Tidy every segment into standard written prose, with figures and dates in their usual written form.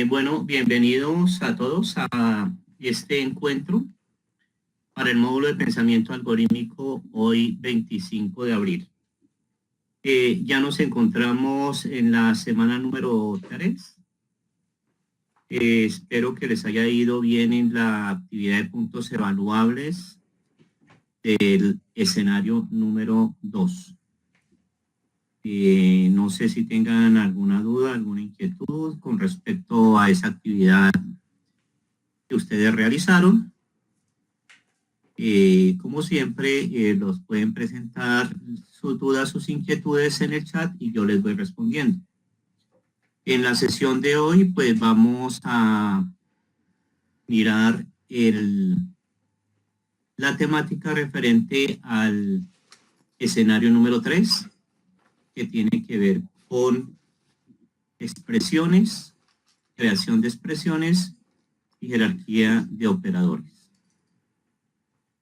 Bueno, bienvenidos a todos a este encuentro para el módulo de pensamiento algorítmico hoy 25 de abril. Ya nos encontramos en la semana número 3. Espero que les haya ido bien en la actividad de puntos evaluables del escenario número 2. No sé si tengan alguna duda, alguna inquietud con respecto a esa actividad que ustedes realizaron. Como siempre, los pueden presentar sus dudas, sus inquietudes en el chat y yo les voy respondiendo. En la sesión de hoy, pues vamos a mirar la temática referente al escenario número 3, que tiene que ver con expresiones, creación de expresiones y jerarquía de operadores.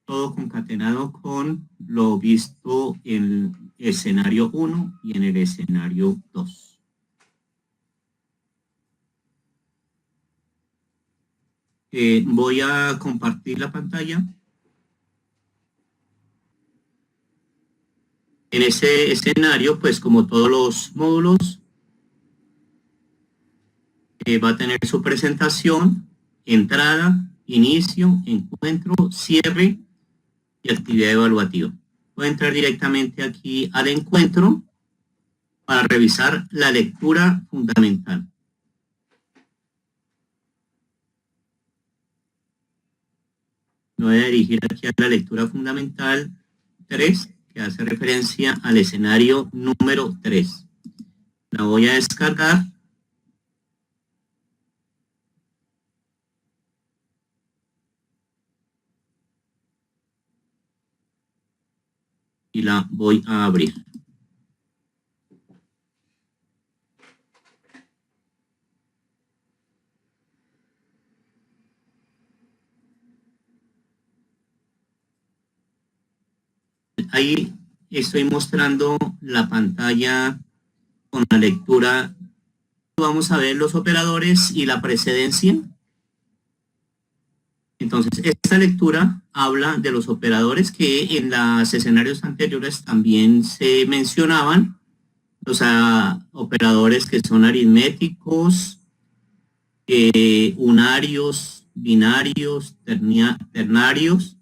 Todo concatenado con lo visto en el escenario 1 y en el escenario 2. Voy a compartir la pantalla. En ese escenario, pues como todos los módulos, va a tener su presentación, entrada, inicio, encuentro, cierre y actividad evaluativa. Voy a entrar directamente aquí al encuentro para revisar la lectura fundamental. Me voy a dirigir aquí a la lectura fundamental 3, que hace referencia al escenario número 3. La voy a descargar. Y la voy a abrir. Ahí estoy mostrando la pantalla con la lectura. Vamos a ver los operadores y la precedencia. Entonces, esta lectura habla de los operadores que en los escenarios anteriores también se mencionaban. Los operadores que son aritméticos, unarios, binarios, ternarios.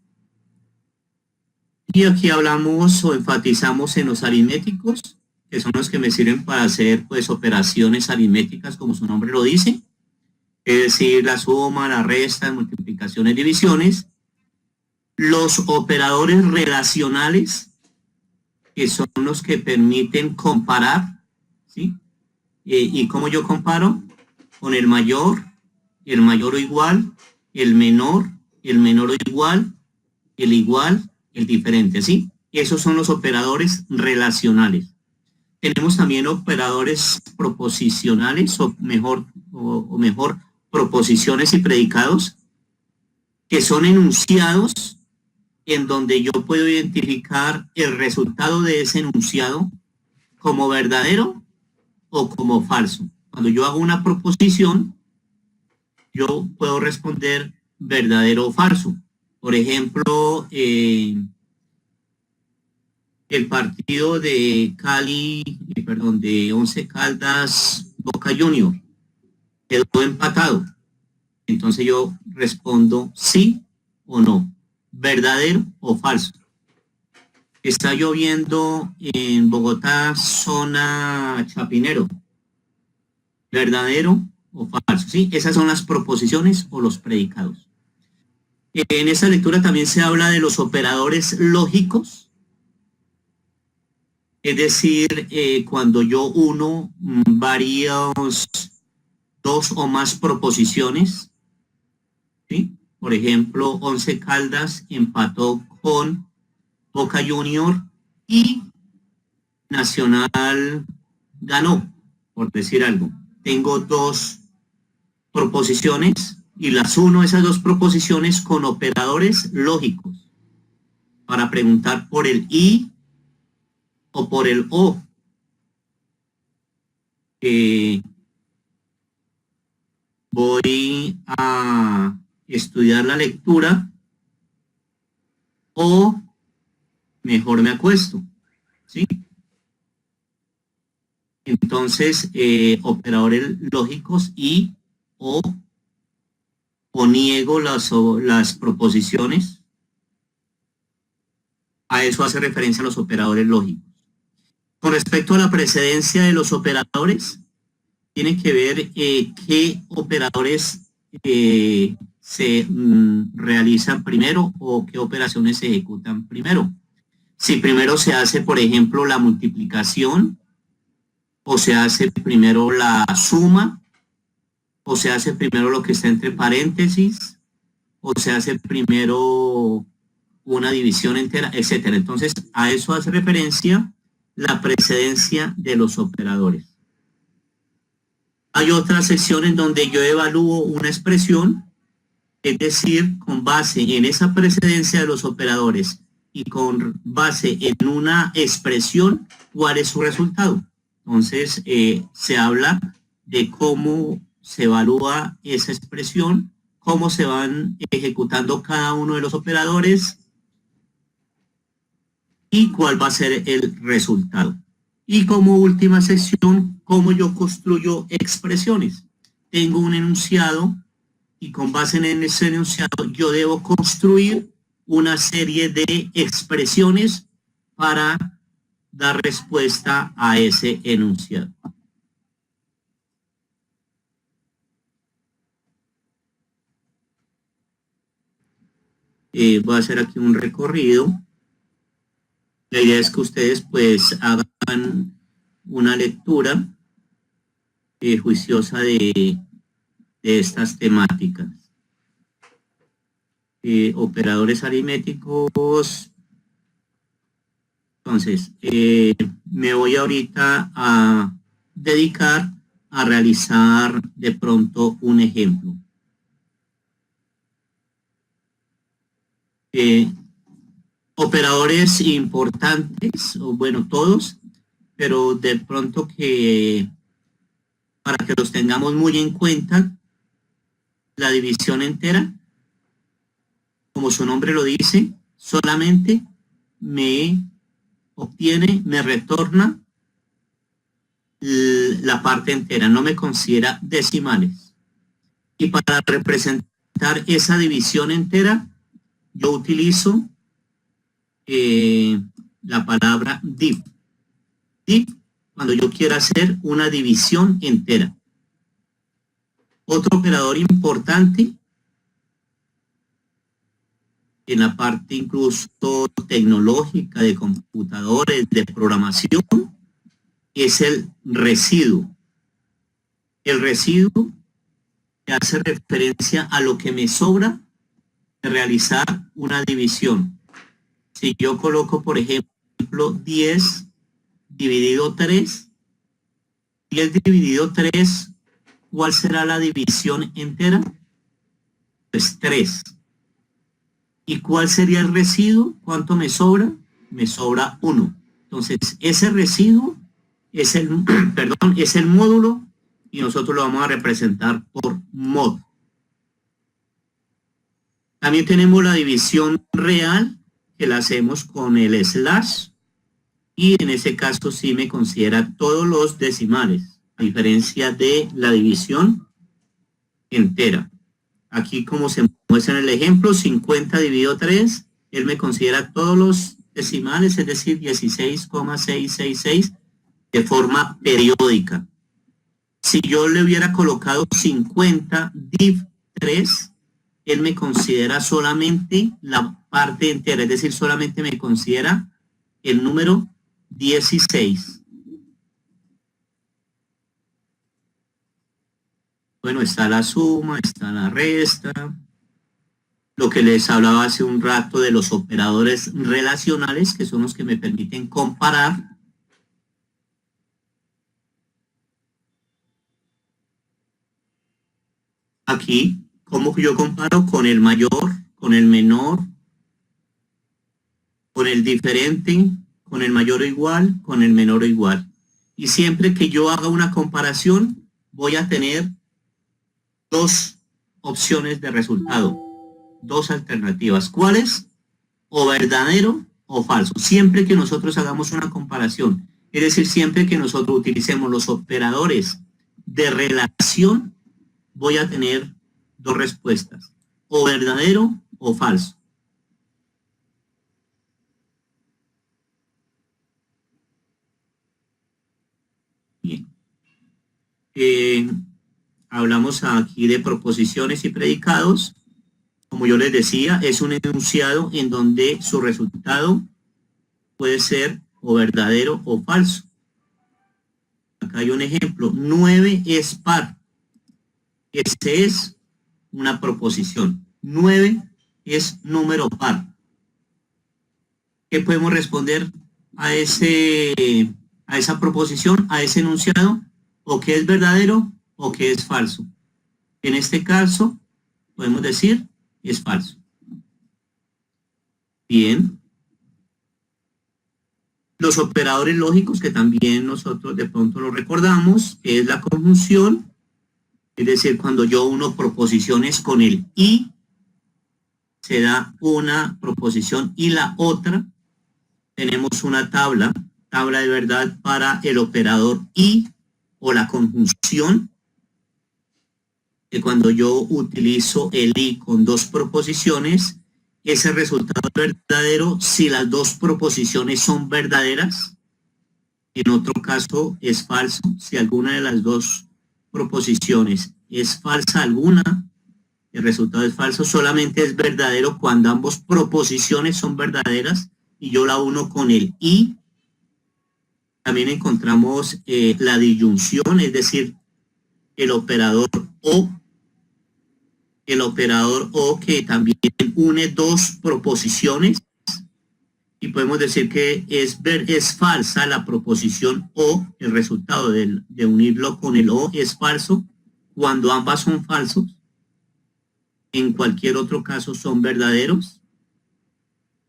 Y aquí hablamos o enfatizamos en los aritméticos, que son los que me sirven para hacer pues operaciones aritméticas, como su nombre lo dice, es decir, la suma, la resta, multiplicaciones, divisiones. Los operadores relacionales, que son los que permiten comparar, ¿sí? ¿Y cómo yo comparo? Con el mayor o igual, el menor o igual, el diferente, ¿sí? Esos son los operadores relacionales. Tenemos también operadores proposicionales, o mejor, proposiciones y predicados, que son enunciados en donde yo puedo identificar el resultado de ese enunciado como verdadero o como falso. Cuando yo hago una proposición, yo puedo responder verdadero o falso. Por ejemplo, el partido de de Once Caldas Boca Junior quedó empatado. Entonces yo respondo sí o no, verdadero o falso. Está lloviendo en Bogotá, zona Chapinero, verdadero o falso, ¿sí? Esas son las proposiciones o los predicados. En esta lectura también se habla de los operadores lógicos, es decir, cuando yo uno varios, dos o más proposiciones, ¿sí? Por ejemplo, Once Caldas empató con Boca Junior y Nacional ganó, por decir algo. Tengo dos proposiciones y las uno esas dos proposiciones con operadores lógicos para preguntar por el y o por el o. voy a estudiar la lectura o mejor me acuesto, ¿sí? Entonces, operadores lógicos y o niego las proposiciones. A eso hace referencia a los operadores lógicos. Con respecto a la precedencia de los operadores, tiene que ver qué operadores se realizan primero o qué operaciones se ejecutan primero. Si primero se hace, por ejemplo, la multiplicación, o se hace primero la suma, o se hace primero lo que está entre paréntesis, o se hace primero una división entera, etcétera. Entonces, a eso hace referencia la precedencia de los operadores. Hay otra sección en donde yo evalúo una expresión, es decir, con base en esa precedencia de los operadores y con base en una expresión, ¿cuál es su resultado? Entonces, se habla de cómo se evalúa esa expresión, cómo se van ejecutando cada uno de los operadores y cuál va a ser el resultado. Y como última sección, cómo yo construyo expresiones. Tengo un enunciado y con base en ese enunciado yo debo construir una serie de expresiones para dar respuesta a ese enunciado. Voy a hacer aquí un recorrido. La idea es que ustedes pues hagan una lectura juiciosa de estas temáticas. Operadores aritméticos. Entonces, me voy ahorita a dedicar a realizar de pronto un ejemplo. Operadores importantes, o bueno, todos, pero de pronto que para que los tengamos muy en cuenta, la división entera, como su nombre lo dice, solamente me retorna la parte entera, no me considera decimales. Y para representar esa división entera, yo utilizo la palabra div. Div, cuando yo quiero hacer una división entera. Otro operador importante en la parte incluso tecnológica de computadores, de programación, es el residuo. El residuo que hace referencia a lo que me sobra de realizar una división. Si yo coloco, por ejemplo, 10 dividido 3, 10 dividido 3, ¿cuál será la división entera? Pues 3. ¿Y cuál sería el residuo? ¿Cuánto me sobra? Me sobra 1. Entonces, ese residuo es el, perdón, es el módulo y nosotros lo vamos a representar por mod. También tenemos la división real, que la hacemos con el slash, y en ese caso sí me considera todos los decimales, a diferencia de la división entera. Aquí, como se muestra en el ejemplo, 50 dividido 3, él me considera todos los decimales, es decir, 16,666 de forma periódica. Si yo le hubiera colocado 50 div 3, él me considera solamente la parte entera, es decir, solamente me considera el número 16. Bueno, está la suma, está la resta, lo que les hablaba hace un rato de los operadores relacionales, que son los que me permiten comparar. Aquí, ¿cómo yo comparo con el mayor, con el menor, con el diferente, con el mayor o igual, con el menor o igual? Y siempre que yo haga una comparación, voy a tener dos opciones de resultado, dos alternativas. ¿Cuáles? O verdadero o falso. Siempre que nosotros hagamos una comparación, es decir, siempre que nosotros utilicemos los operadores de relación, voy a tener dos respuestas, o verdadero o falso. Bien. Hablamos aquí de proposiciones y predicados. Como yo les decía, es un enunciado en donde su resultado puede ser o verdadero o falso. Acá hay un ejemplo, 9 es par. Este es una proposición. 9 es número par. ¿Qué podemos responder a esa proposición, a ese enunciado? O que es verdadero o que es falso. En este caso, podemos decir es falso. Bien. Los operadores lógicos, que también nosotros de pronto lo recordamos, es la conjunción, es decir, cuando yo uno proposiciones con el y, se da una proposición y la otra. Tenemos una tabla de verdad para el operador y o la conjunción, que cuando yo utilizo el y con dos proposiciones, ese resultado es verdadero si las dos proposiciones son verdaderas. En otro caso es falso si alguna de las dos proposiciones es falsa alguna. El resultado es falso. Solamente es verdadero cuando ambas proposiciones son verdaderas y yo la uno con el y. También encontramos la disyunción, es decir, el operador o que también une dos proposiciones, y podemos decir que es falsa la proposición o, el resultado de unirlo con el o es falso cuando ambas son falsos. En cualquier otro caso son verdaderos.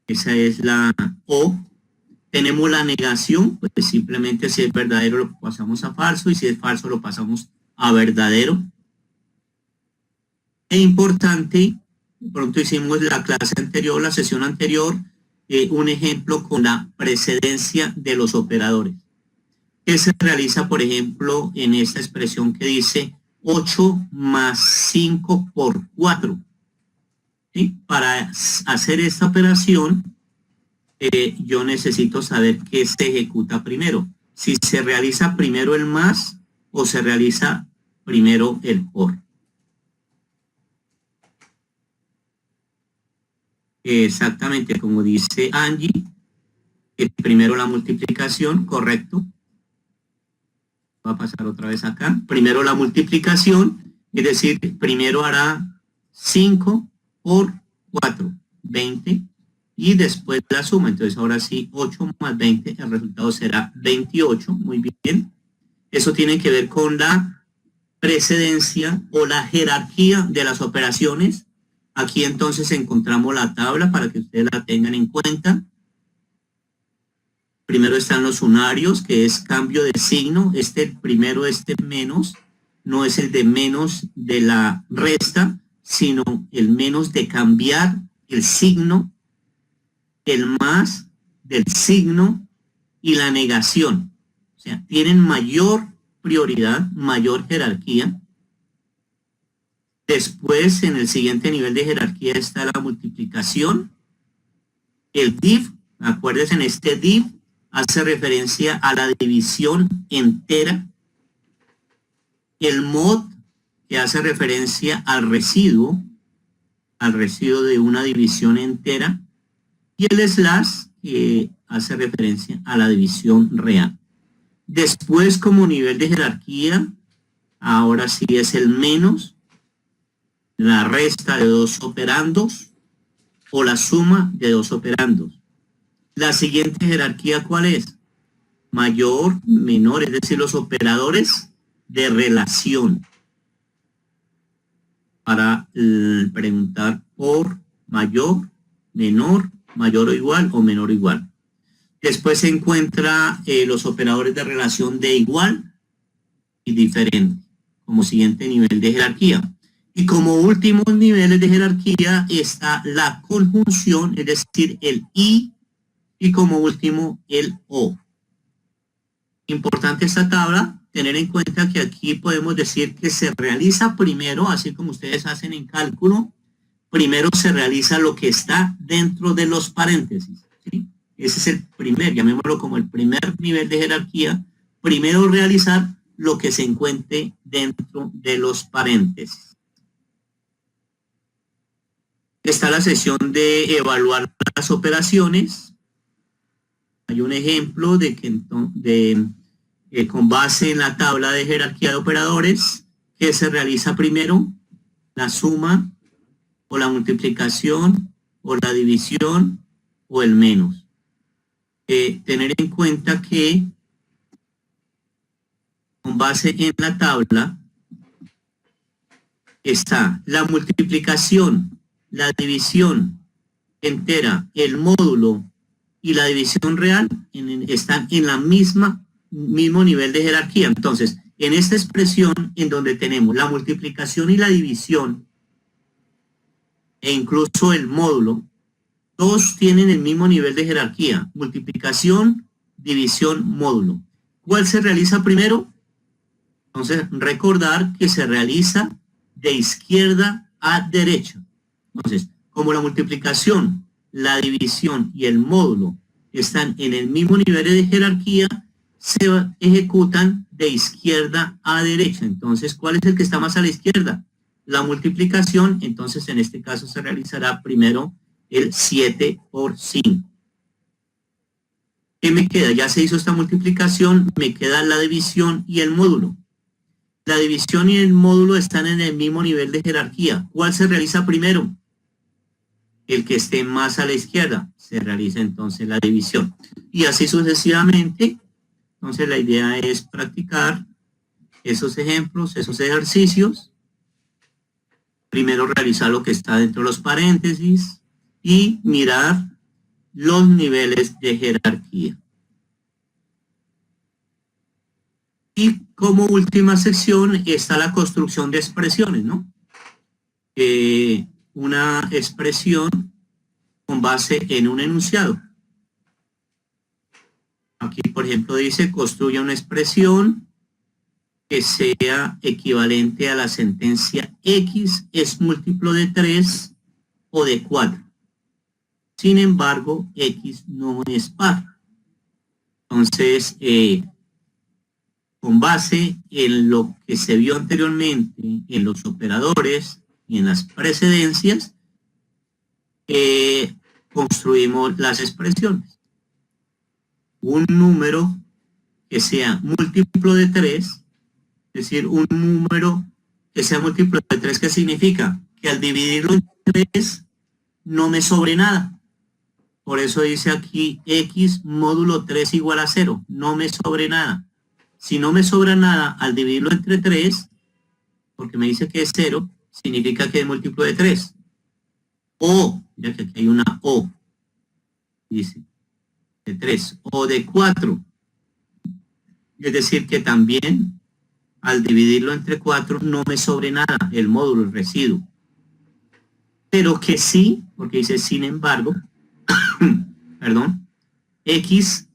Esa es la o. Tenemos la negación, pues simplemente si es verdadero lo pasamos a falso y si es falso lo pasamos a verdadero. Es importante, pronto hicimos la clase anterior, la sesión anterior, un ejemplo con la precedencia de los operadores. ¿Qué se realiza, por ejemplo, en esta expresión que dice 8 más 5 por 4? ¿Sí? Para hacer esta operación, yo necesito saber qué se ejecuta primero. Si se realiza primero el más o se realiza primero el por. Exactamente como dice Angie, primero la multiplicación, correcto. Va a pasar otra vez acá. Primero la multiplicación, es decir, primero hará 5 por 4, 20, y después la suma. Entonces ahora sí, 8 más 20, el resultado será 28, muy bien. Eso tiene que ver con la precedencia o la jerarquía de las operaciones. Aquí entonces encontramos la tabla para que ustedes la tengan en cuenta. Primero están los unarios, que es cambio de signo. Primero menos, no es el de menos de la resta, sino el menos de cambiar el signo, el más del signo y la negación. O sea, tienen mayor prioridad, mayor jerarquía. Después, en el siguiente nivel de jerarquía está la multiplicación. El div, acuérdense, en este div hace referencia a la división entera. El mod, que hace referencia al residuo de una división entera. Y el slash, que hace referencia a la división real. Después, como nivel de jerarquía, ahora sí es el menos, la resta de dos operandos o la suma de dos operandos. La siguiente jerarquía, ¿cuál es? Mayor, menor, es decir, los operadores de relación. Para preguntar por mayor, menor, mayor o igual o menor o igual. Después se encuentra los operadores de relación de igual y diferente, como siguiente nivel de jerarquía. Y como últimos niveles de jerarquía está la conjunción, es decir, el y como último el o. Importante esta tabla, tener en cuenta que aquí podemos decir que se realiza primero, así como ustedes hacen en cálculo, primero se realiza lo que está dentro de los paréntesis, ¿sí? Ese es el primer, llamémoslo como el primer nivel de jerarquía, primero realizar lo que se encuentre dentro de los paréntesis. Está la sección de evaluar las operaciones. Hay un ejemplo de que con base en la tabla de jerarquía de operadores, que se realiza primero la suma o la multiplicación o la división o el menos. Tener en cuenta que con base en la tabla está la multiplicación, la división entera, el módulo y la división real están en la mismo nivel de jerarquía. Entonces, en esta expresión en donde tenemos la multiplicación y la división e incluso el módulo, todos tienen el mismo nivel de jerarquía: multiplicación, división, módulo. ¿Cuál se realiza primero? Entonces, recordar que se realiza de izquierda a derecha. Entonces, como la multiplicación, la división y el módulo están en el mismo nivel de jerarquía, se ejecutan de izquierda a derecha. Entonces, ¿cuál es el que está más a la izquierda? La multiplicación. Entonces, en este caso se realizará primero el 7 por 5. ¿Qué me queda? Ya se hizo esta multiplicación, me queda la división y el módulo. La división y el módulo están en el mismo nivel de jerarquía. ¿Cuál se realiza primero? El que esté más a la izquierda. Se realiza entonces la división. Y así sucesivamente. Entonces la idea es practicar esos ejemplos, esos ejercicios. Primero realizar lo que está dentro de los paréntesis y mirar los niveles de jerarquía. Y como última sección está la construcción de expresiones, ¿no? Una expresión con base en un enunciado. Aquí, por ejemplo, dice: construye una expresión que sea equivalente a la sentencia X es múltiplo de 3 o de 4. Sin embargo, X no es par. Entonces, con base en lo que se vio anteriormente, en los operadores y en las precedencias, construimos las expresiones. Un número que sea múltiplo de 3, es decir, un número que sea múltiplo de 3, ¿qué significa? Que al dividirlo en 3 no me sobre nada. Por eso dice aquí X módulo 3 igual a 0, no me sobre nada. Si no me sobra nada al dividirlo entre 3, porque me dice que es 0, significa que es múltiplo de 3. O, mira que aquí hay una O, dice, de 3, o de 4. Es decir, que también al dividirlo entre 4 no me sobre nada, el módulo, el residuo. Pero que sí, porque dice sin embargo, perdón, X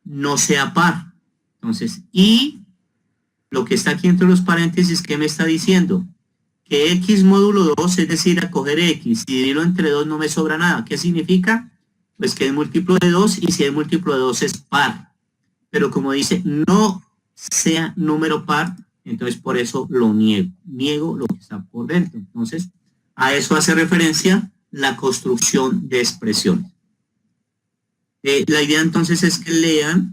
no sea par. Entonces, y lo que está aquí entre los paréntesis, ¿qué me está diciendo? Que X módulo 2, es decir, a coger X y dividirlo entre 2 no me sobra nada. ¿Qué significa? Pues que es múltiplo de 2 y si es múltiplo de 2 es par. Pero como dice, no sea número par, entonces por eso lo niego. Niego lo que está por dentro. Entonces, a eso hace referencia la construcción de expresiones. La idea entonces es que lean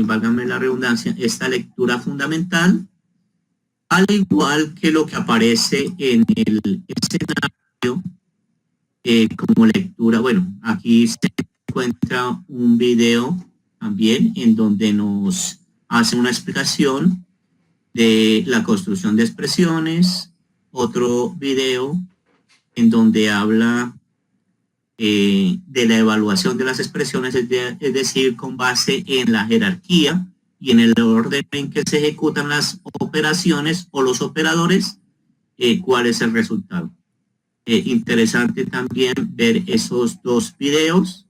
válgame la redundancia, esta lectura fundamental, al igual que lo que aparece en el escenario como lectura. Bueno, aquí se encuentra un video también en donde nos hace una explicación de la construcción de expresiones, otro video en donde habla de la evaluación de las expresiones, es decir, con base en la jerarquía, y en el orden en que se ejecutan las operaciones o los operadores, cuál es el resultado. Interesante también ver esos dos videos,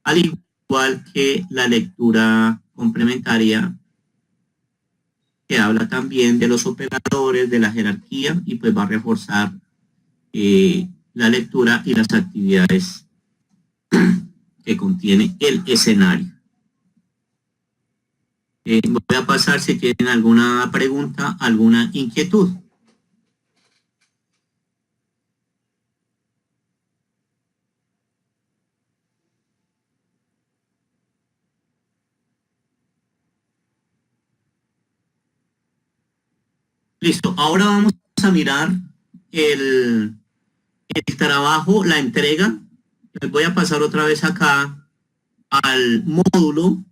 al igual que la lectura complementaria que habla también de los operadores, de la jerarquía, y pues va a reforzar la lectura y las actividades que contiene el escenario. Voy a pasar si tienen alguna pregunta, alguna inquietud. Listo, ahora vamos a mirar el trabajo, la entrega. Les voy a pasar otra vez acá al módulo.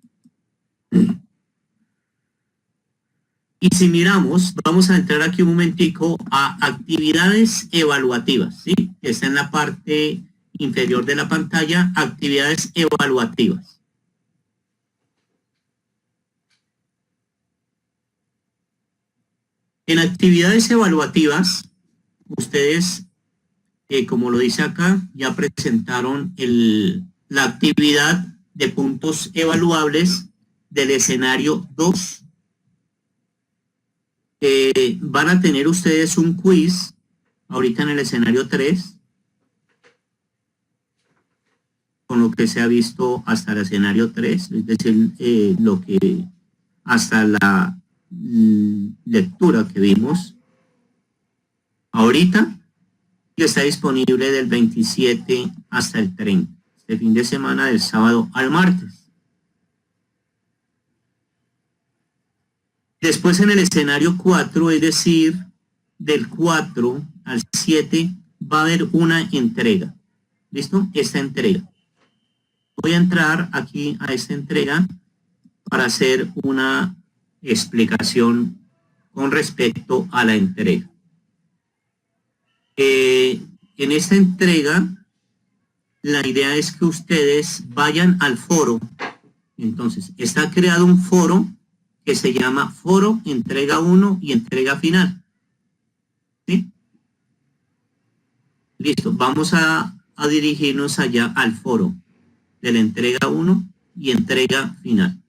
Y si miramos, vamos a entrar aquí un momentico a actividades evaluativas, ¿sí? Que está en la parte inferior de la pantalla, actividades evaluativas. En actividades evaluativas, ustedes, como lo dice acá, ya presentaron la actividad de puntos evaluables del escenario 2. Van a tener ustedes un quiz ahorita en el escenario 3, con lo que se ha visto hasta el escenario 3, es decir, lo que hasta la lectura que vimos ahorita, y está disponible del 27 hasta el 30, este fin de semana, del sábado al martes. Después en el escenario 4, es decir, del 4 al 7, va a haber una entrega. ¿Listo? Esta entrega. Voy a entrar aquí a esta entrega para hacer una explicación con respecto a la entrega. En esta entrega, la idea es que ustedes vayan al foro. Entonces, está creado un foro que se llama Foro Entrega 1 y Entrega Final. ¿Sí? Listo, vamos a dirigirnos allá al foro de la Entrega 1 y Entrega Final.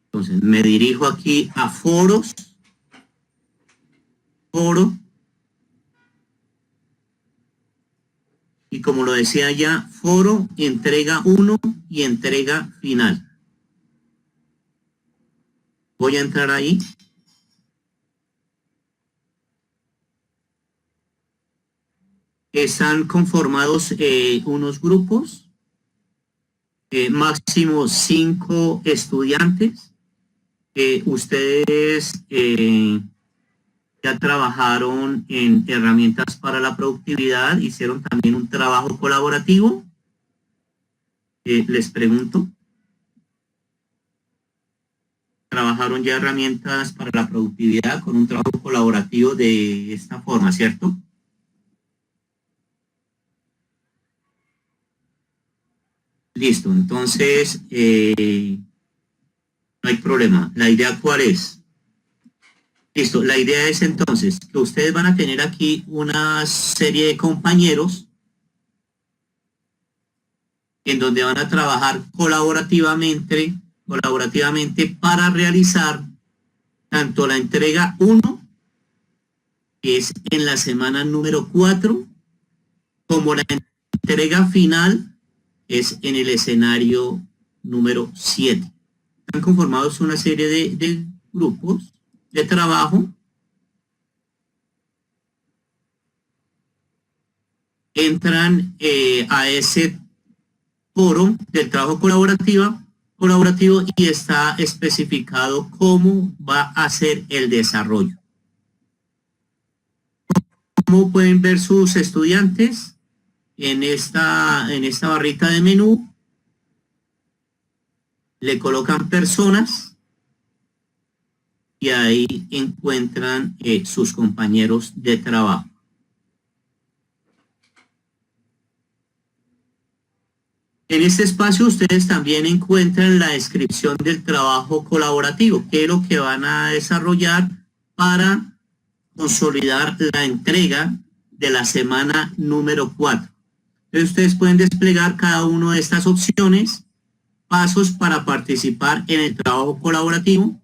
Entonces, me dirijo aquí a foros, foro, y como lo decía ya, foro, entrega 1 y entrega final. Voy a entrar ahí. Están conformados unos grupos, máximo 5 estudiantes. Ustedes ya trabajaron en herramientas para la productividad, hicieron también un trabajo colaborativo. Les pregunto, ¿trabajaron ya herramientas para la productividad con un trabajo colaborativo de esta forma, cierto? Listo, entonces no hay problema. ¿La idea cuál es? Listo, la idea es entonces que ustedes van a tener aquí una serie de compañeros en donde van a trabajar colaborativamente para realizar tanto la entrega 1, que es en la semana número 4, como la entrega final, que es en el escenario número 7. Están conformados una serie de grupos de trabajo. Entran a ese foro del trabajo colaborativo y está especificado cómo va a ser el desarrollo. ¿Cómo pueden ver sus estudiantes? En esta barrita de menú le colocan personas y ahí encuentran sus compañeros de trabajo. En este espacio ustedes también encuentran la descripción del trabajo colaborativo, que es lo que van a desarrollar para consolidar la entrega de la semana número 4. Entonces ustedes pueden desplegar cada una de estas opciones, pasos para participar en el trabajo colaborativo.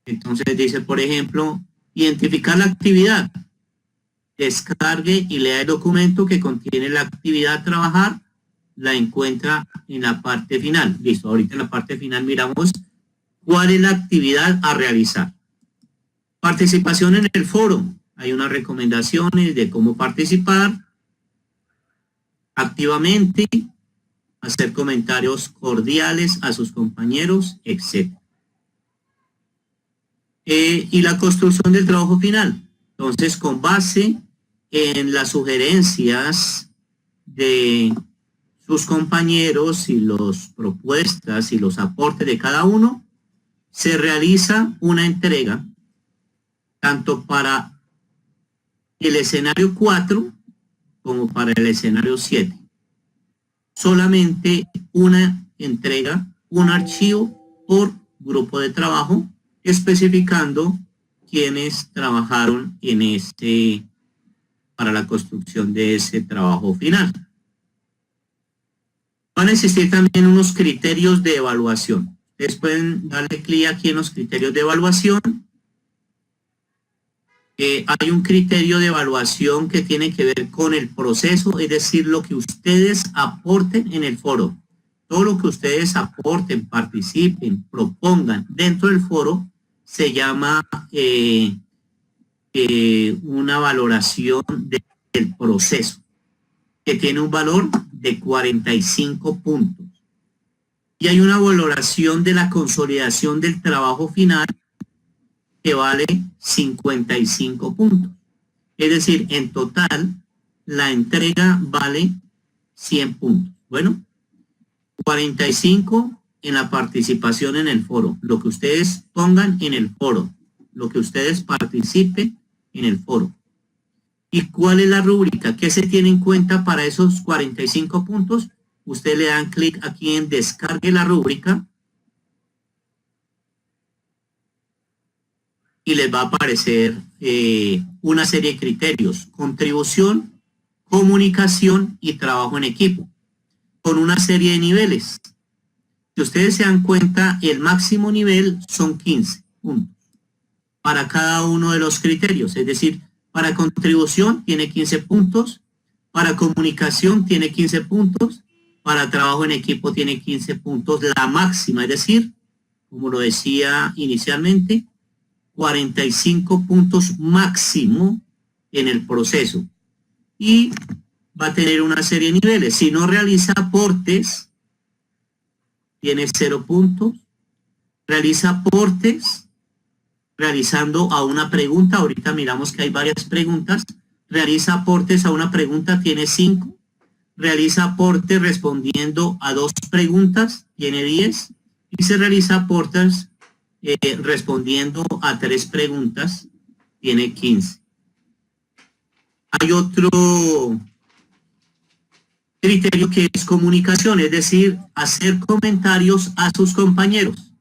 Entonces dice, por ejemplo, identificar la actividad, descargue y lea el documento que contiene la actividad a trabajar, la encuentra en la parte final. Listo, ahorita en la parte final miramos cuál es la actividad a realizar. Participación en el foro. Hay unas recomendaciones de cómo participar activamente, hacer comentarios cordiales a sus compañeros, etc. Y la construcción del trabajo final. Entonces, con base en las sugerencias de sus compañeros y las propuestas y los aportes de cada uno, se realiza una entrega tanto para el escenario 4 como para el escenario 7. Solamente una entrega, un archivo por grupo de trabajo, especificando quienes trabajaron en para la construcción de ese trabajo final. Van a existir también unos criterios de evaluación. Ustedes pueden darle clic aquí en los criterios de evaluación. Hay un criterio de evaluación que tiene que ver con el proceso, es decir, lo que ustedes aporten en el foro. Todo lo que ustedes aporten, participen, propongan dentro del foro se llama una valoración del proceso, que tiene un valor de 45 puntos. Y hay una valoración de la consolidación del trabajo final que vale 55 puntos. Es decir, en total, la entrega vale 100 puntos. Bueno, 45 en la participación en el foro, lo que ustedes pongan en el foro, lo que ustedes participen en el foro. ¿Y cuál es la rúbrica? ¿Qué se tiene en cuenta para esos 45 puntos? Ustedes le dan clic aquí en descargue la rúbrica y les va a aparecer una serie de criterios: contribución, comunicación y trabajo en equipo, con una serie de niveles. Si ustedes se dan cuenta, el máximo nivel son 15 puntos para cada uno de los criterios. Es decir, para contribución tiene 15 puntos, para comunicación tiene 15 puntos, para trabajo en equipo tiene 15 puntos, la máxima, es decir, como lo decía inicialmente, 45 puntos máximo en el proceso. Y va a tener una serie de niveles. Si no realiza aportes, tiene 0 puntos. Realiza aportes realizando a una pregunta. Ahorita miramos que hay varias preguntas. Realiza aportes a una pregunta, tiene 5. Realiza aportes respondiendo a 2 preguntas, tiene 10. Y se realiza aportes respondiendo a 3 preguntas, tiene 15. Hay otro criterio que es comunicación, es decir, hacer comentarios a sus compañeros.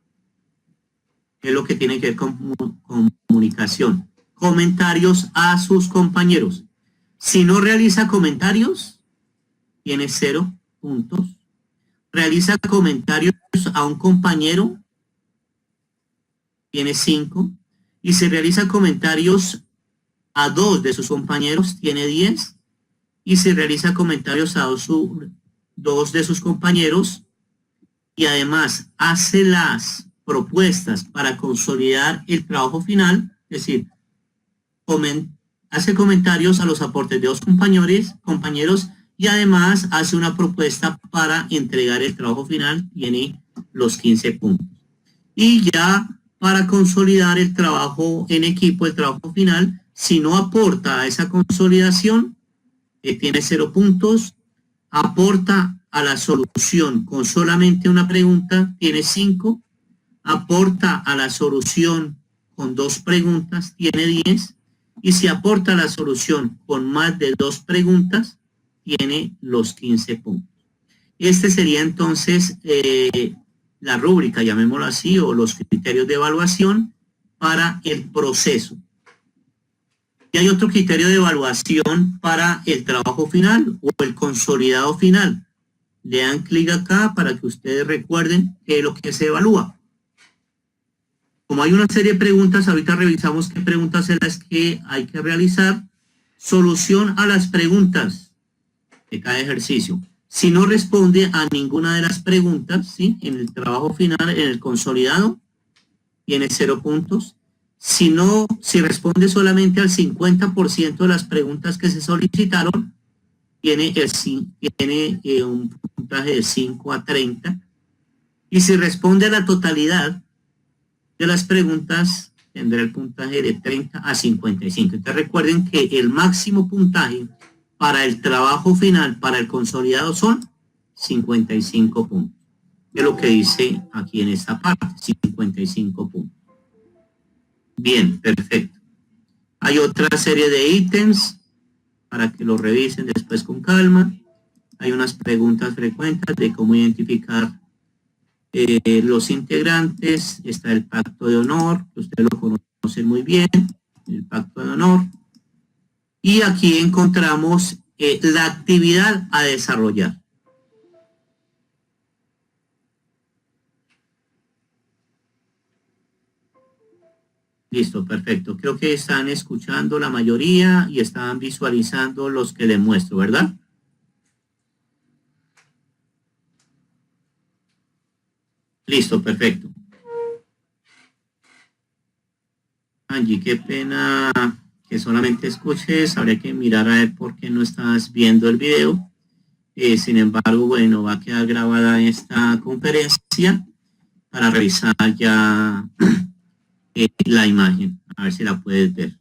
Es lo que tiene que ver con comunicación. Comentarios a sus compañeros. Si no realiza comentarios, tiene 0 puntos. Realiza comentarios a un compañero, tiene 5. Y si realiza comentarios a 2 de sus compañeros, tiene 10. Y si realiza comentarios a 2 de sus compañeros y además hace las propuestas para consolidar el trabajo final, es decir, hace comentarios a los aportes de 2 compañeros y además hace una propuesta para entregar el trabajo final, tiene los 15 puntos. Y ya para consolidar el trabajo en equipo, el trabajo final, si no aporta a esa consolidación, tiene 0 puntos. Aporta a la solución con solamente una pregunta, tiene 5. Aporta a la solución con 2 preguntas, tiene 10. Y si aporta a la solución con más de 2 preguntas, tiene los 15 puntos. Este sería entonces la rúbrica, llamémoslo así, o los criterios de evaluación para el proceso. Y hay otro criterio de evaluación para el trabajo final o el consolidado final. Le dan clic acá para que ustedes recuerden qué es lo que se evalúa. Como hay una serie de preguntas, ahorita revisamos qué preguntas son las que hay que realizar. Solución a las preguntas de cada ejercicio. Si no responde a ninguna de las preguntas, ¿sí? En el trabajo final, en el consolidado, tiene 0 puntos. Si responde solamente al 50% de las preguntas que se solicitaron, tiene un puntaje de 5 a 30. Y si responde a la totalidad de las preguntas, tendrá el puntaje de 30 a 55. Entonces recuerden que el máximo puntaje para el trabajo final, para el consolidado, son 55 puntos. Es lo que dice aquí en esta parte, 55 puntos. Bien, perfecto. Hay otra serie de ítems para que lo revisen después con calma. Hay unas preguntas frecuentes de cómo identificar los integrantes. Está el pacto de honor, que ustedes lo conocen muy bien, el pacto de honor. Y aquí encontramos la actividad a desarrollar. Listo, perfecto. Creo que están escuchando la mayoría y están visualizando los que les muestro, ¿verdad? Listo, perfecto. Angie, qué pena que solamente escuches. Habría que mirar a ver por qué no estás viendo el video. Sin embargo, bueno, va a quedar grabada esta conferencia para revisar ya la imagen. A ver si la puedes ver.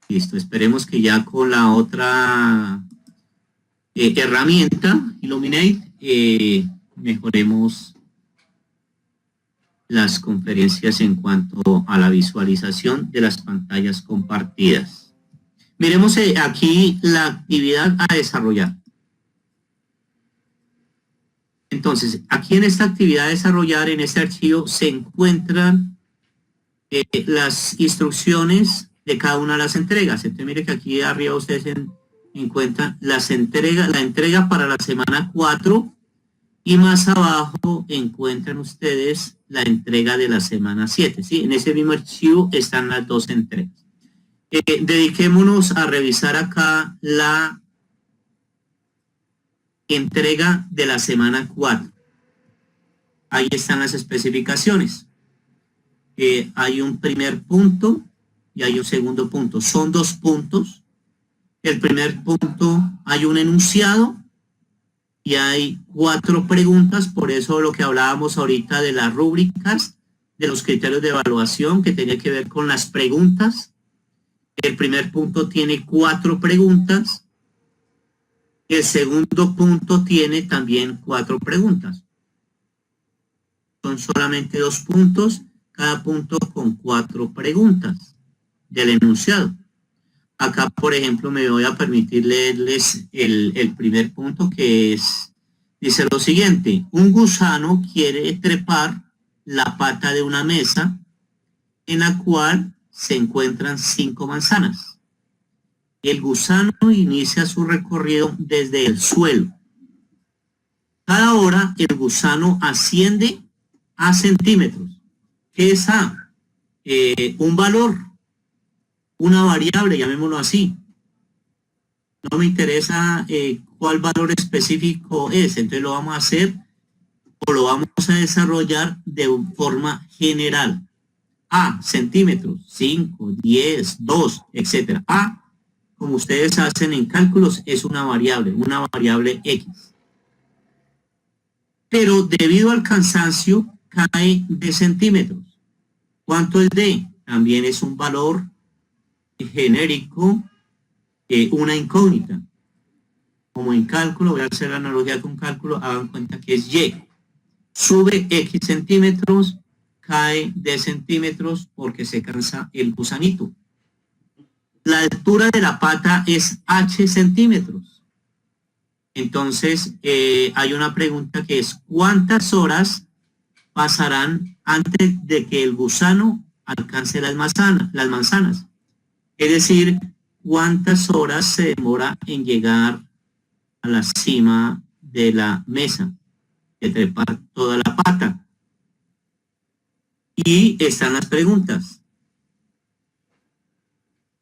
Listo, esperemos que ya con la otra herramienta, Illuminate, mejoremos las conferencias en cuanto a la visualización de las pantallas compartidas. Miremos aquí la actividad a desarrollar. Entonces, aquí en esta actividad a desarrollar, en este archivo, se encuentran las instrucciones de cada una de las entregas. Entonces, mire que aquí arriba ustedes encuentran la entrega para la semana 4 y más abajo encuentran ustedes la entrega de la semana 7. ¿Sí? En ese mismo archivo están las dos entregas. Dediquémonos a revisar acá la entrega de la semana 4. Ahí están las especificaciones. Hay un primer punto y hay un segundo punto. Son 2 puntos. El primer punto, hay un enunciado y hay 4 preguntas. Por eso lo que hablábamos ahorita de las rúbricas, de los criterios de evaluación, que tenía que ver con las preguntas. El primer punto tiene 4 preguntas. El segundo punto tiene también 4 preguntas. Son solamente 2 puntos, cada punto con 4 preguntas del enunciado. Acá, por ejemplo, me voy a permitir leerles el primer punto, que dice lo siguiente: un gusano quiere trepar la pata de una mesa en la cual se encuentran 5 manzanas. El gusano inicia su recorrido desde el suelo. Cada hora el gusano asciende a centímetros. ¿Qué es A? Un valor, una variable, llamémoslo así. No me interesa cuál valor específico es, entonces lo vamos a hacer o lo vamos a desarrollar de forma general. A, centímetros, 5, 10, 2, etc. A, como ustedes hacen en cálculos, es una variable X. Pero debido al cansancio, cae de centímetros. ¿Cuánto es D? También es un valor genérico, una incógnita. Como en cálculo, voy a hacer la analogía con cálculo, hagan cuenta que es Y. Sube X centímetros, cae de centímetros porque se cansa el gusanito. La altura de la pata es H centímetros. Entonces, hay una pregunta que es, ¿cuántas horas pasarán antes de que el gusano alcance las manzanas? Es decir, ¿cuántas horas se demora en llegar a la cima de la mesa, de trepar toda la pata? Y están las preguntas.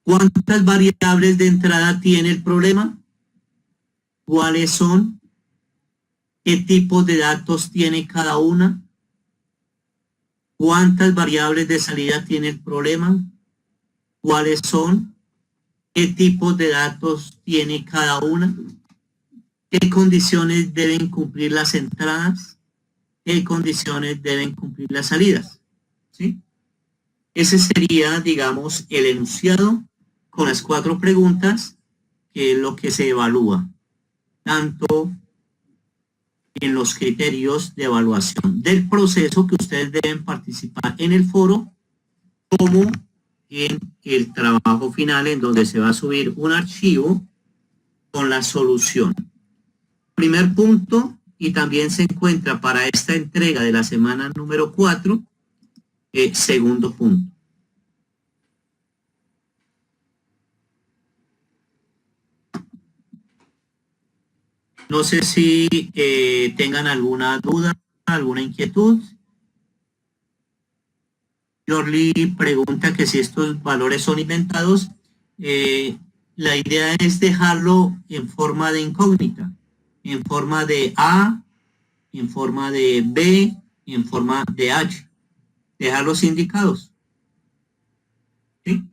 ¿Cuántas variables de entrada tiene el problema? ¿Cuáles son? ¿Qué tipos de datos tiene cada una? ¿Cuántas variables de salida tiene el problema? ¿Cuáles son? ¿Qué tipos de datos tiene cada una? ¿Qué condiciones deben cumplir las entradas? ¿Qué condiciones deben cumplir las salidas? ¿Sí? Ese sería, digamos, el enunciado con las 4 preguntas, que es lo que se evalúa, tanto en los criterios de evaluación del proceso que ustedes deben participar en el foro, como en el trabajo final, en donde se va a subir un archivo con la solución. Primer punto, y también se encuentra para esta entrega de la semana número 4, segundo punto. No sé si tengan alguna duda, alguna inquietud. Jorli pregunta que si estos valores son inventados. La idea es dejarlo en forma de incógnita, en forma de A, en forma de B y en forma de H. Dejarlos indicados. ¿Sí?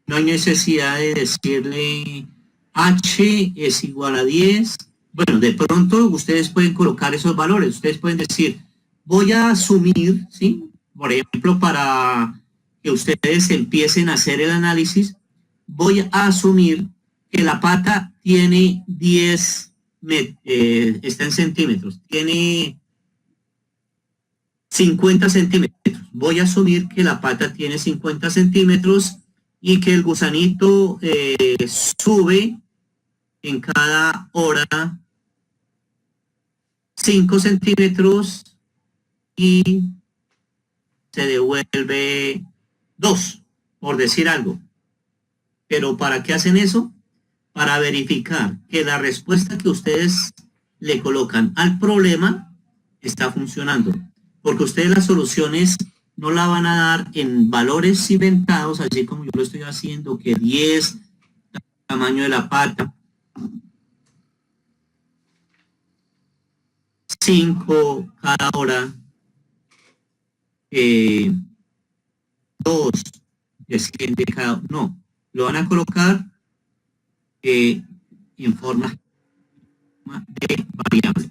No hay necesidad de decirle H es igual a 10. Bueno, de pronto ustedes pueden colocar esos valores. Ustedes pueden decir, voy a asumir, ¿sí? Por ejemplo, para que ustedes empiecen a hacer el análisis, voy a asumir que la pata tiene 10, está en centímetros, tiene 50 centímetros. Voy a asumir que la pata tiene 50 centímetros y que el gusanito sube en cada hora 5 centímetros y se devuelve 2, por decir algo. Pero ¿para qué hacen eso? Para verificar que la respuesta que ustedes le colocan al problema está funcionando. Porque ustedes las soluciones no la van a dar en valores inventados, así como yo lo estoy haciendo, que 10, tamaño de la pata, 5 cada hora, 2 desciende cada, no, lo van a colocar en forma de variable.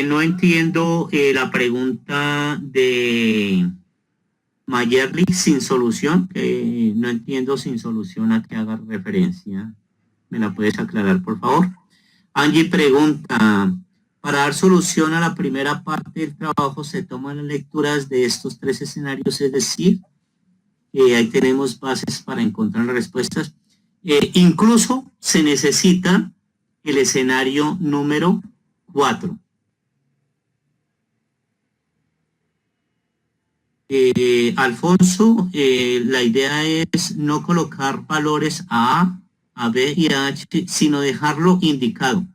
No entiendo la pregunta de Mayerly sin solución, no entiendo sin solución a qué haga referencia. ¿Me la puedes aclarar, por favor? Angie pregunta, para dar solución a la primera parte del trabajo, ¿se toman las lecturas de estos 3 escenarios? Es decir, ahí tenemos bases para encontrar las respuestas. Incluso se necesita el escenario número 4. Alfonso, la idea es no colocar valores a B y a H, sino dejarlo indicado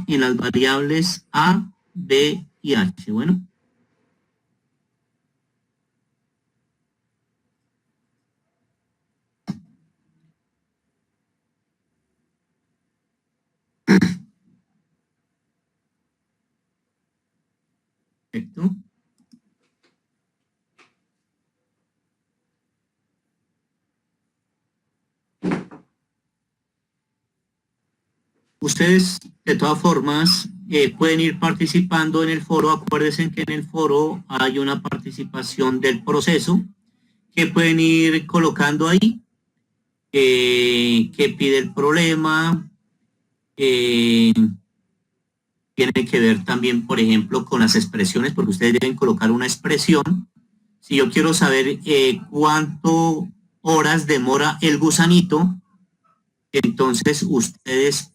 en las variables A, B y H. Bueno. Perfecto. Ustedes, de todas formas, pueden ir participando en el foro. Acuérdense que en el foro hay una participación del proceso que pueden ir colocando ahí, que pide el problema, tiene que ver también, por ejemplo, con las expresiones, porque ustedes deben colocar una expresión. Si yo quiero saber cuánto horas demora el gusanito, entonces ustedes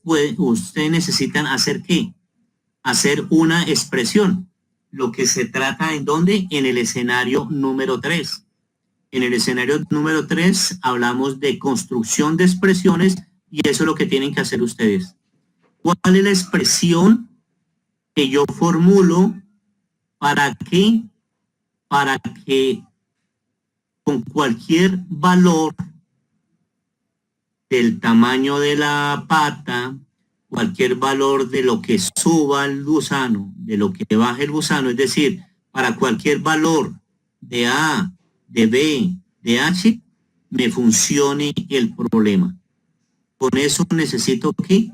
necesitan hacer ¿qué? Hacer una expresión. Lo que se trata en dónde? En el escenario número 3. En el escenario número 3 hablamos de construcción de expresiones y eso es lo que tienen que hacer ustedes. ¿Cuál es la expresión que yo formulo para que con cualquier valor del tamaño de la pata, cualquier valor de lo que suba el gusano, de lo que baje el gusano, es decir, para cualquier valor de A, de B, de H, me funcione el problema. Con eso necesito que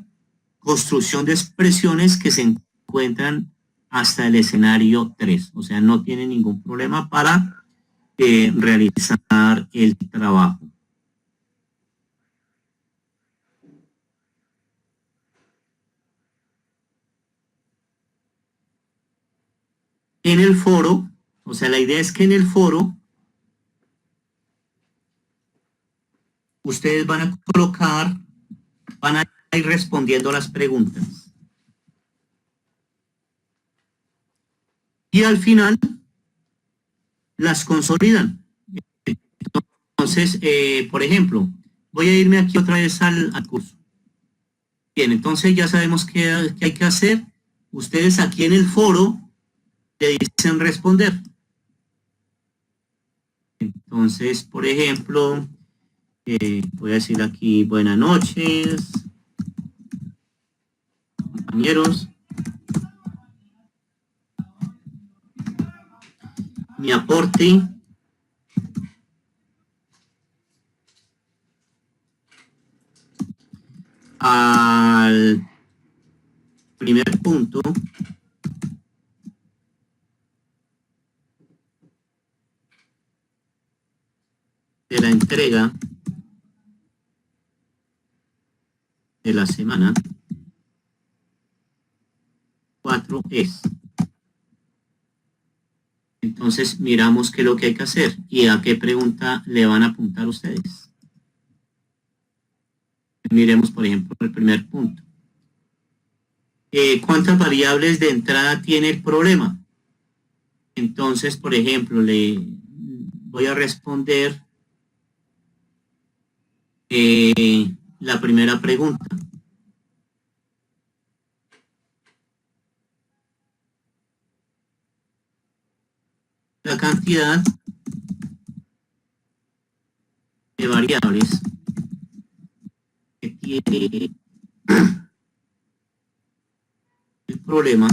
construcción de expresiones que se encuentran hasta el escenario 3. O sea, no tiene ningún problema para realizar el trabajo. En el foro, o sea, la idea es que en el foro ustedes van a colocar, van a ir respondiendo las preguntas. Y al final las consolidan. Entonces, por ejemplo, voy a irme aquí otra vez al curso. Bien, entonces ya sabemos qué hay que hacer. Ustedes aquí en el foro le dicen responder. Entonces, por ejemplo, voy a decir aquí buenas noches, compañeros. Mi aporte al primer punto de la entrega de la semana 4 es. Entonces miramos qué es lo que hay que hacer y a qué pregunta le van a apuntar ustedes. Miremos, por ejemplo, el primer punto. ¿Cuántas variables de entrada tiene el problema? Entonces, por ejemplo, le voy a responder la primera pregunta. La cantidad de variables que tiene el problema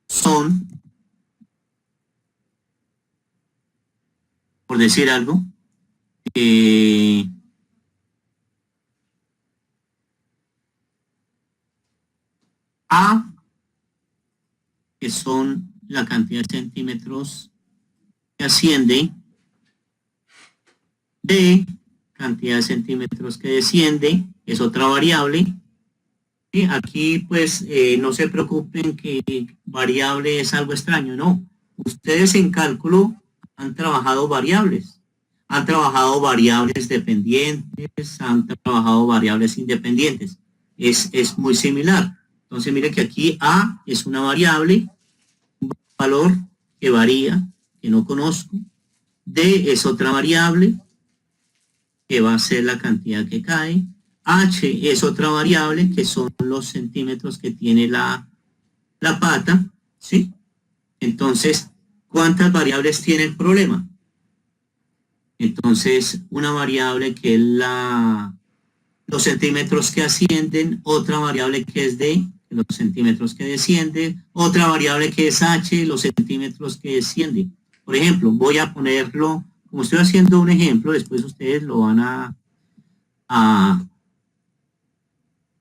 son, por decir algo, A, que son la cantidad de centímetros que asciende, B, cantidad de centímetros que desciende, es otra variable. Y aquí pues no se preocupen que variable es algo extraño, no. Ustedes en cálculo han trabajado variables dependientes, han trabajado variables independientes. Es muy similar. Entonces mire que aquí A es una variable, un valor que varía, que no conozco. D es otra variable, que va a ser la cantidad que cae. H es otra variable, que son los centímetros que tiene la pata, ¿sí? Entonces, ¿cuántas variables tiene el problema? Entonces, una variable que es los centímetros que ascienden, otra variable que es D, los centímetros que descienden, otra variable que es H, los centímetros que descienden. Por ejemplo, voy a ponerlo como estoy haciendo un ejemplo, después ustedes lo van a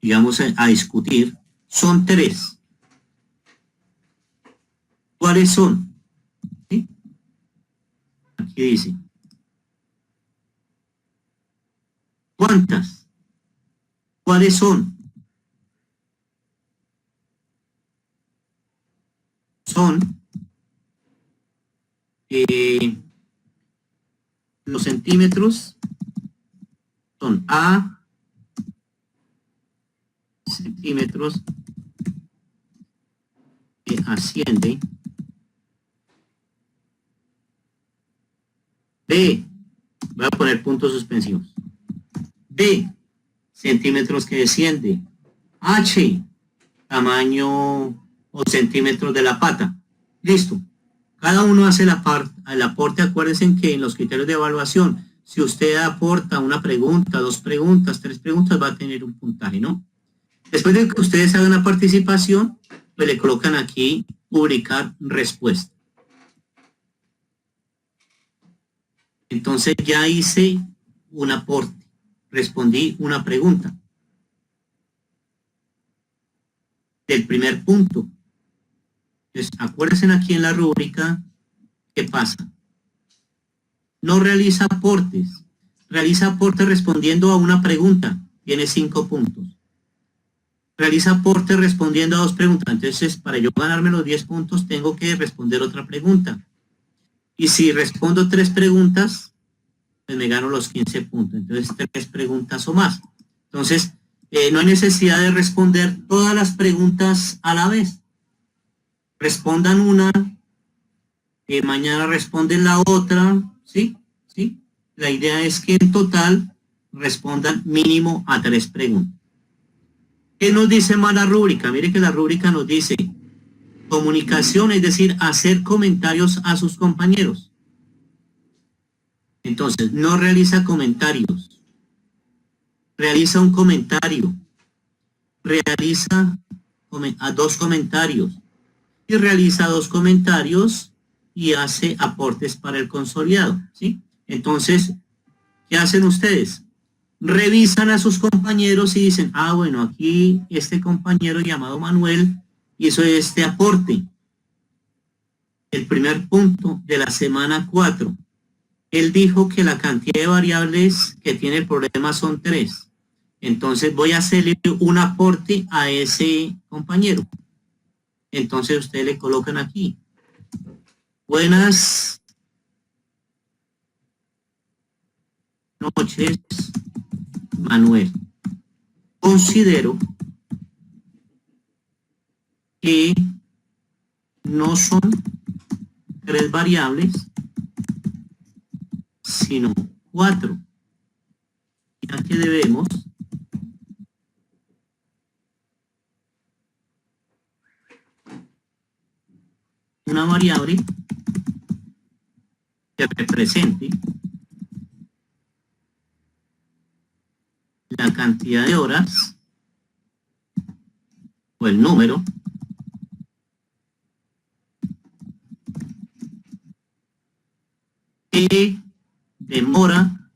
digamos, a discutir, son 3. ¿Cuáles son? ¿Sí? Aquí dice. ¿Cuántas? ¿Cuáles son? Son los centímetros, son A centímetros que asciende, B, voy a poner puntos suspensivos, B, centímetros que desciende, H, tamaño o centímetros de la pata. Listo. Cada uno hace el aporte. Acuérdense que en los criterios de evaluación, si usted aporta una pregunta, 2 preguntas, 3 preguntas, va a tener un puntaje, ¿no? Después de que ustedes hagan la participación, pues le colocan aquí publicar respuesta. Entonces ya hice un aporte, respondí una pregunta. Del primer punto. Entonces, acuérdense aquí en la rúbrica, ¿qué pasa? No realiza aportes. Realiza aportes respondiendo a una pregunta. Tiene 5 puntos. Realiza aportes respondiendo a 2 preguntas. Entonces, para yo ganarme los 10 puntos, tengo que responder otra pregunta. Y si respondo 3 preguntas, pues me gano los 15 puntos. Entonces, 3 preguntas o más. Entonces, no hay necesidad de responder todas las preguntas a la vez. Respondan una, mañana responden la otra, ¿sí? ¿Sí? La idea es que en total respondan mínimo a 3 preguntas. ¿Qué nos dice más la rúbrica? Mire que la rúbrica nos dice comunicación, es decir, hacer comentarios a sus compañeros. Entonces, no realiza comentarios. Realiza un comentario. Realiza 2 comentarios. Y realiza 2 comentarios y hace aportes para el consolidado, ¿sí? Entonces, ¿qué hacen ustedes? Revisan a sus compañeros y dicen, ah, bueno, aquí este compañero llamado Manuel hizo este aporte. El primer punto de la semana 4. Él dijo que la cantidad de variables que tiene el problema son 3. Entonces voy a hacerle un aporte a ese compañero. Entonces ustedes le colocan aquí. Buenas noches, Manuel. Considero que no son 3 variables, sino 4. Ya que debemos una variable que represente la cantidad de horas o el número que demora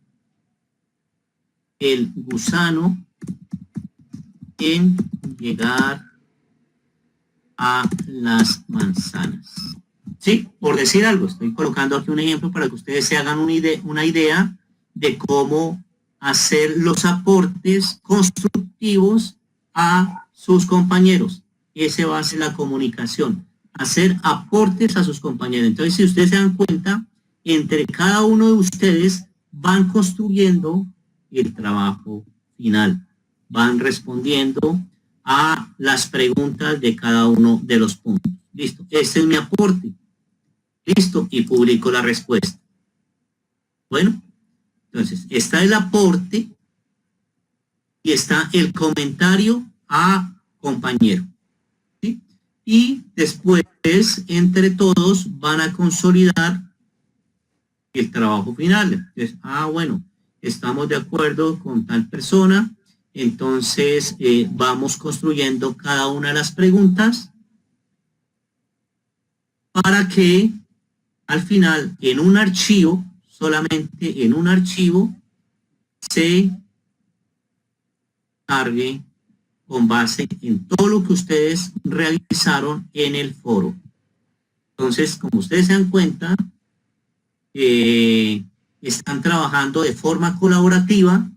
el gusano en llegar a las manzanas. Sí, por decir algo, estoy colocando aquí un ejemplo para que ustedes se hagan una idea de cómo hacer los aportes constructivos a sus compañeros. Ese va a ser la comunicación, hacer aportes a sus compañeros. Entonces, si ustedes se dan cuenta, entre cada uno de ustedes van construyendo el trabajo final, van respondiendo a las preguntas de cada uno de los puntos. Listo, este es mi aporte. Listo, y publico la respuesta. Bueno, entonces está el aporte y está el comentario a compañero. ¿Sí? Y después, entre todos, van a consolidar el trabajo final. Entonces, bueno, estamos de acuerdo con tal persona, entonces vamos construyendo cada una de las preguntas para que al final en un archivo solamente en un archivo se cargue con base en todo lo que ustedes realizaron en el foro. Entonces, como ustedes se dan cuenta, están trabajando de forma colaborativa,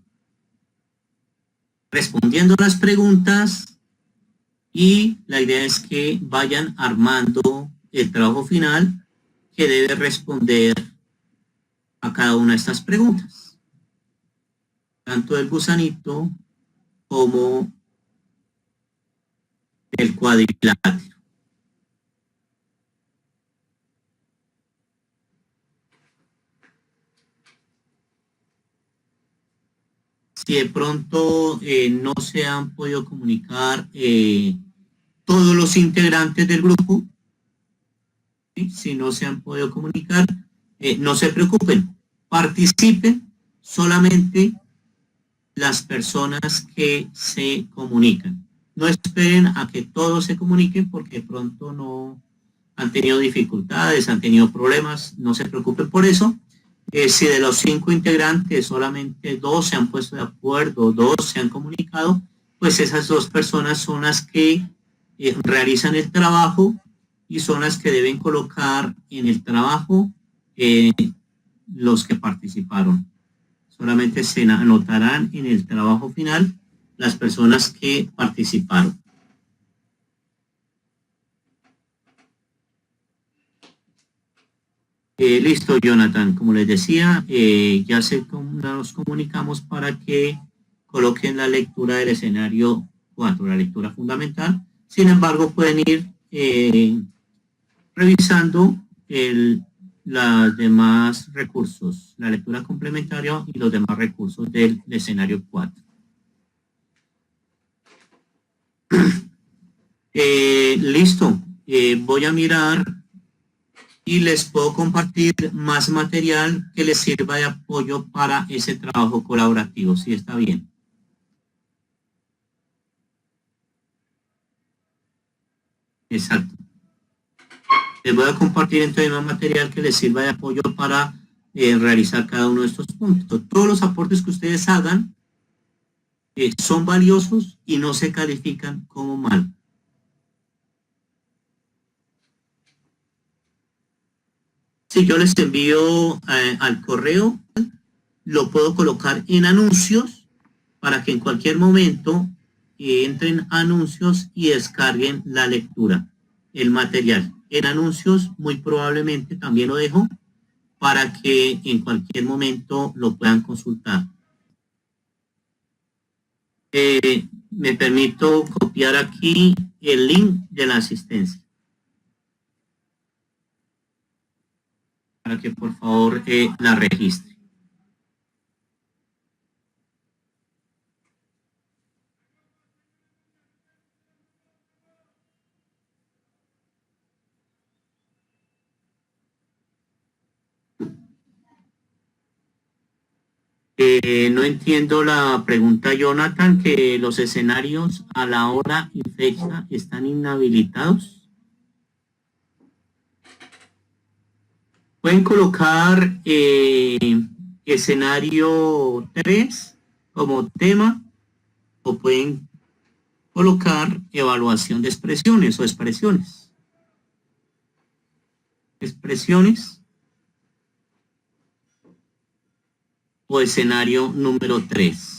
respondiendo las preguntas, y la idea es que vayan armando el trabajo final que debe responder a cada una de estas preguntas, tanto del gusanito como del cuadrilátero. Si de pronto no se han podido comunicar todos los integrantes del grupo, ¿sí? Si no se han podido comunicar, no se preocupen, participen solamente las personas que se comunican. No esperen a que todos se comuniquen porque de pronto no han tenido dificultades, han tenido problemas, no se preocupen por eso. Si de los 5 integrantes solamente 2 se han puesto de acuerdo, 2 se han comunicado, pues esas 2 personas son las que realizan el trabajo y son las que deben colocar en el trabajo los que participaron. Solamente se anotarán en el trabajo final las personas que participaron. Listo, Jonathan. Como les decía, ya nos comunicamos para que coloquen la lectura del escenario 4, la lectura fundamental. Sin embargo, pueden ir revisando los demás recursos, la lectura complementaria y los demás recursos del escenario 4. Listo. Voy a mirar y les puedo compartir más material que les sirva de apoyo para ese trabajo colaborativo, si está bien. Exacto. Les voy a compartir entonces más material que les sirva de apoyo para realizar cada uno de estos puntos. Todos los aportes que ustedes hagan son valiosos y no se califican como mal. Si yo les envío al correo, lo puedo colocar en anuncios para que en cualquier momento entren anuncios y descarguen la lectura, el material. En anuncios muy probablemente también lo dejo para que en cualquier momento lo puedan consultar. Me permito copiar aquí el link de la asistencia para que por favor la registre. No entiendo la pregunta, Jonathan, que los escenarios a la hora y fecha están inhabilitados. Pueden colocar escenario 3 como tema o pueden colocar evaluación de expresiones o expresiones. Expresiones o escenario número 3.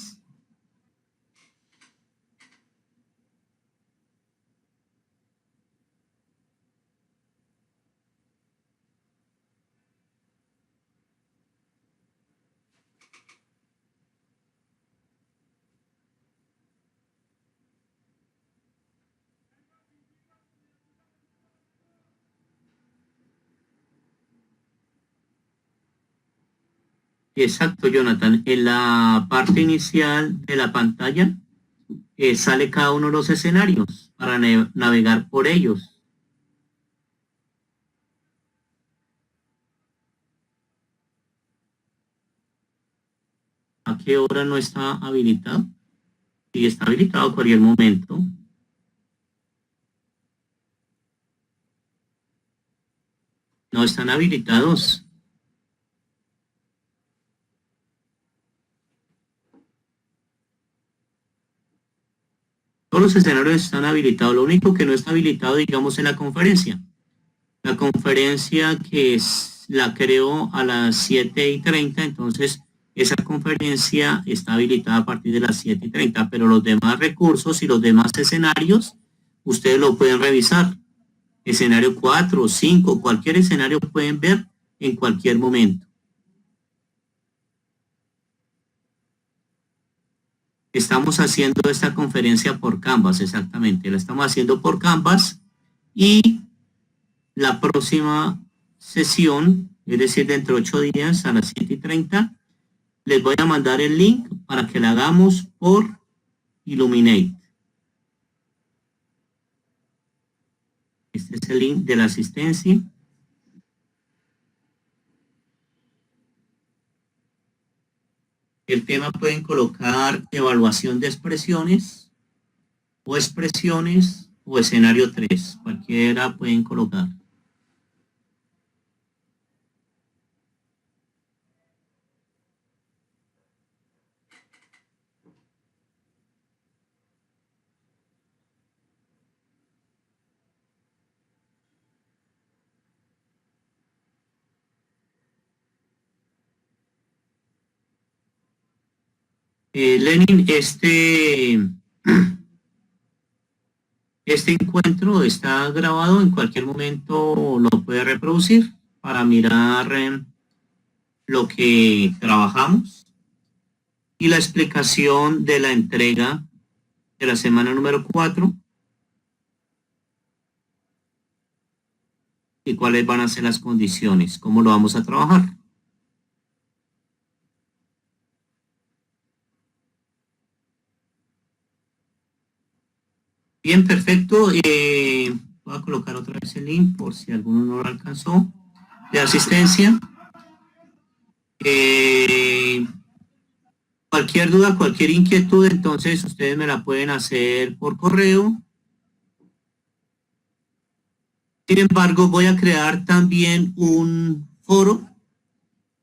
Exacto, Jonathan. En la parte inicial de la pantalla sale cada uno de los escenarios para navegar por ellos. ¿A qué hora no está habilitado? Si está habilitado a cualquier momento. No están habilitados. Todos los escenarios están habilitados. Lo único que no está habilitado, digamos, es la conferencia. La conferencia la creo a las 7:30, entonces esa conferencia está habilitada a partir de las 7:30, pero los demás recursos y los demás escenarios, ustedes lo pueden revisar. Escenario 4 o 5, cualquier escenario pueden ver en cualquier momento. Estamos haciendo esta conferencia por Canvas, exactamente. La estamos haciendo por Canvas y la próxima sesión, es decir, dentro de 8 días a las 7:30, les voy a mandar el link para que la hagamos por Illuminate. Este es el link de la asistencia. El tema pueden colocar evaluación de expresiones o escenario 3. Cualquiera pueden colocar. Lenin, este encuentro está grabado, en cualquier momento lo puede reproducir para mirar lo que trabajamos y la explicación de la entrega de la semana número 4 y cuáles van a ser las condiciones, cómo lo vamos a trabajar. Bien, perfecto. Voy a colocar otra vez el link por si alguno no lo alcanzó. De asistencia. Cualquier duda, cualquier inquietud, entonces ustedes me la pueden hacer por correo. Sin embargo, voy a crear también un foro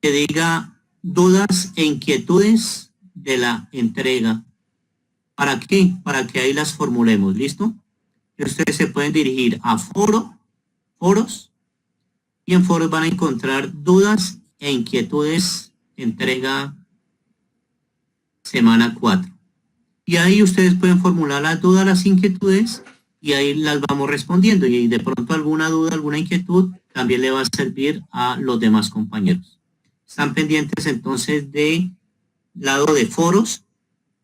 que diga dudas e inquietudes de la entrega. ¿Para qué? Para que ahí las formulemos, ¿listo? Y ustedes se pueden dirigir a foros, y en foros van a encontrar dudas e inquietudes entrega semana 4. Y ahí ustedes pueden formular las dudas, las inquietudes, y ahí las vamos respondiendo. Y de pronto alguna duda, alguna inquietud, también le va a servir a los demás compañeros. Están pendientes entonces del lado de foros,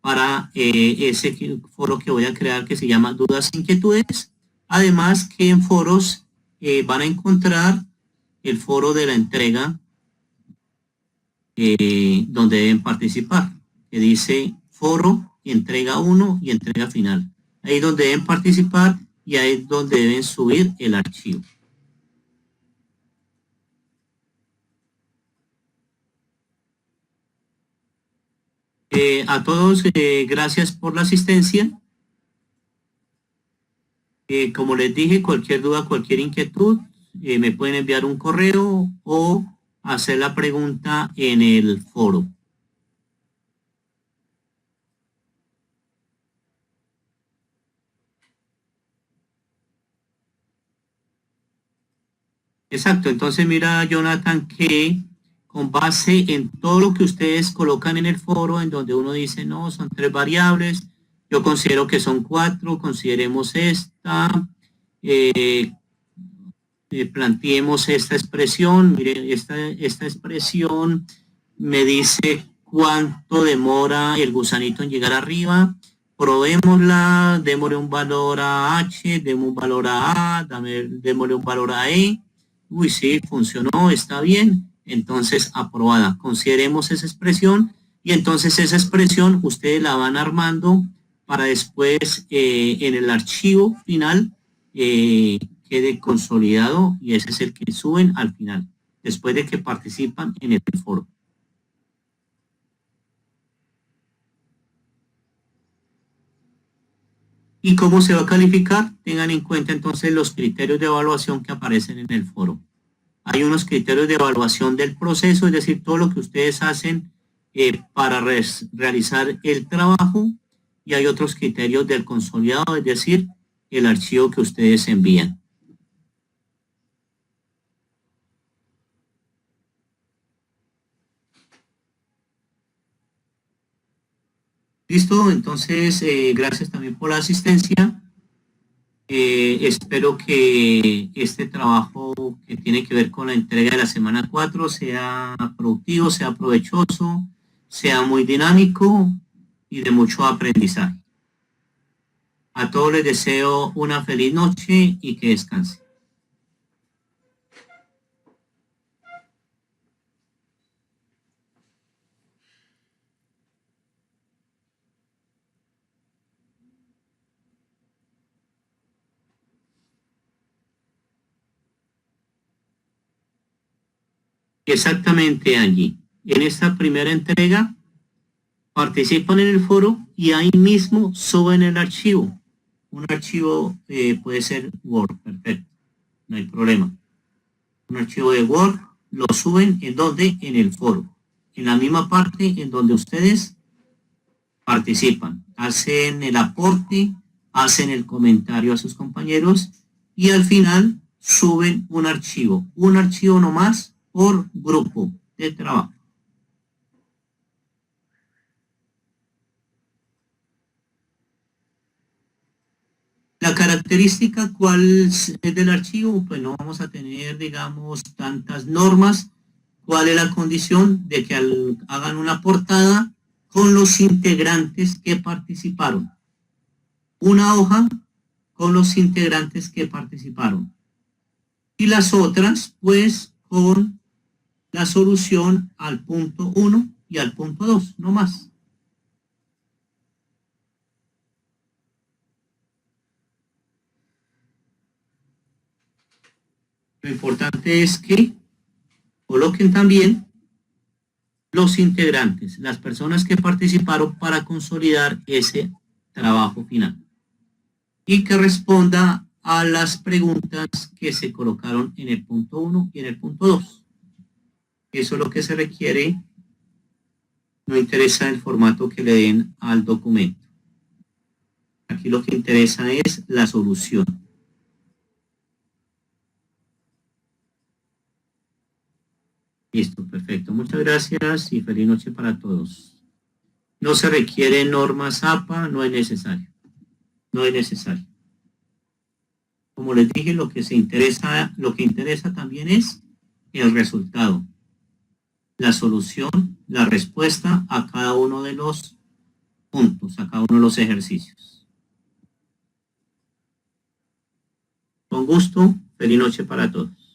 para ese foro que voy a crear que se llama Dudas e Inquietudes. Además que en foros van a encontrar el foro de la entrega donde deben participar, que dice foro, entrega 1 y entrega final. Ahí es donde deben participar y ahí es donde deben subir el archivo. A todos, gracias por la asistencia. Como les dije, cualquier duda, cualquier inquietud, me pueden enviar un correo o hacer la pregunta en el foro. Exacto, entonces mira, Jonathan, que con base en todo lo que ustedes colocan en el foro, en donde uno dice, no, son 3 variables, yo considero que son 4, consideremos esta, planteemos esta expresión, mire, esta expresión me dice cuánto demora el gusanito en llegar arriba, probémosla, démosle un valor a H, démosle un valor a A, démosle un valor a E. Uy, sí, funcionó, está bien, entonces aprobada. Consideremos esa expresión y entonces esa expresión ustedes la van armando para después en el archivo final quede consolidado y ese es el que suben al final, después de que participan en el foro. ¿Y cómo se va a calificar? Tengan en cuenta entonces los criterios de evaluación que aparecen en el foro. Hay unos criterios de evaluación del proceso, es decir, todo lo que ustedes hacen para realizar el trabajo. y hay otros criterios del consolidado, es decir, el archivo que ustedes envían. Listo, entonces gracias también por la asistencia. Espero que este trabajo que tiene que ver con la entrega de la semana 4 sea productivo, sea provechoso, sea muy dinámico y de mucho aprendizaje. A todos les deseo una feliz noche y que descansen. Exactamente, allí. En esta primera entrega participan en el foro y ahí mismo suben el archivo. Un archivo puede ser Word, perfecto, no hay problema. Un archivo de Word lo suben en donde, en el foro, en la misma parte en donde ustedes participan, hacen el aporte, hacen el comentario a sus compañeros y al final suben un archivo nomás por grupo de trabajo. La característica cuál es del archivo, pues no vamos a tener, digamos, tantas normas. ¿Cuál es la condición de que hagan una portada con los integrantes que participaron? Una hoja con los integrantes que participaron. Y las otras, pues, con la solución al punto 1 y al punto 2, no más. Lo importante es que coloquen también los integrantes, las personas que participaron para consolidar ese trabajo final. Y que responda a las preguntas que se colocaron en el punto 1 y en el punto 2. Eso es lo que se requiere, no interesa el formato que le den al documento. Aquí lo que interesa es la solución. Listo, perfecto. Muchas gracias y feliz noche para todos. No se requiere normas APA, no es necesario. No es necesario. Como les dije, lo que interesa también es el resultado, la solución, la respuesta a cada uno de los puntos, a cada uno de los ejercicios. Con gusto, feliz noche para todos.